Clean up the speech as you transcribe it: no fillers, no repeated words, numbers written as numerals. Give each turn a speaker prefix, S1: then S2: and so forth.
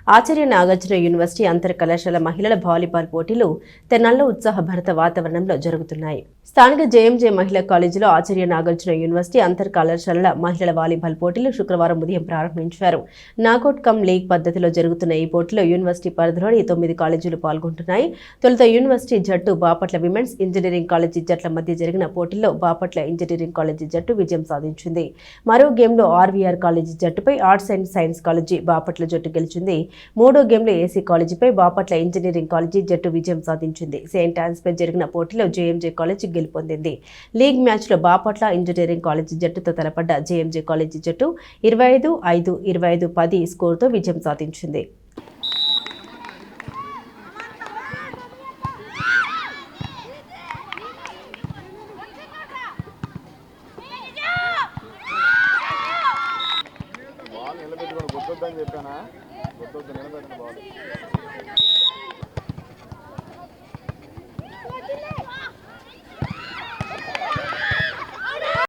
S1: Acharya Nagarjuna university అంతర్ కళాశాల మహిళల వాలీబాల్ పోటీలు తెనాల్లో ఉత్సాహభరిత వాతావరణంలో జరుగుతున్నాయి. స్థానిక జేఎంజే మహిళా కాలేజీలో ఆచార్య నాగార్జున యూనివర్సిటీ అంతర్ కళాశాలల మహిళల వాలీబాల్ పోటీలు శుక్రవారం ఉదయం ప్రారంభించారు. నాకౌట్ కమ్ లీగ్ పద్ధతిలో జరుగుతున్న ఈ పోటీలో యూనివర్సిటీ పరిధిలోని 9 కాలేజీలు పాల్గొంటున్నాయి. తొలుత యూనివర్సిటీ జట్టు బాపట్ల విమెన్స్ ఇంజనీరింగ్ కాలేజీ జట్ల మధ్య జరిగిన పోటీల్లో బాపట్ల ఇంజనీరింగ్ కాలేజీ జట్టు విజయం సాధించింది. మరో గేమ్లో ఆర్వీఆర్ కాలేజీ జట్టుపై arts and science college Bapatla జట్టు గెలిచింది. మూడో గేమ్లో ఏసీ కాలేజీపై బాపట్ల ఇంజనీరింగ్ కాలేజీ జట్టు విజయం సాధించింది. సెయింట్ ఆన్స్పై జరిగిన పోటీలో జేఎంజే కాలేజీ గెలుపొందింది. లీగ్ మ్యాచ్లో బాపట్ల ఇంజనీరింగ్ కాలేజీ జట్టుతో తలపడ్డ జేఎంజే కాలేజీ జట్టు 25-5, 25-10 స్కోరుతో విజయం సాధించింది.
S2: నిలబెట్టుకోండి, గుర్తొద్దని చెప్పానా? గుర్తొద్దు, నిలబెట్టండి బాల్.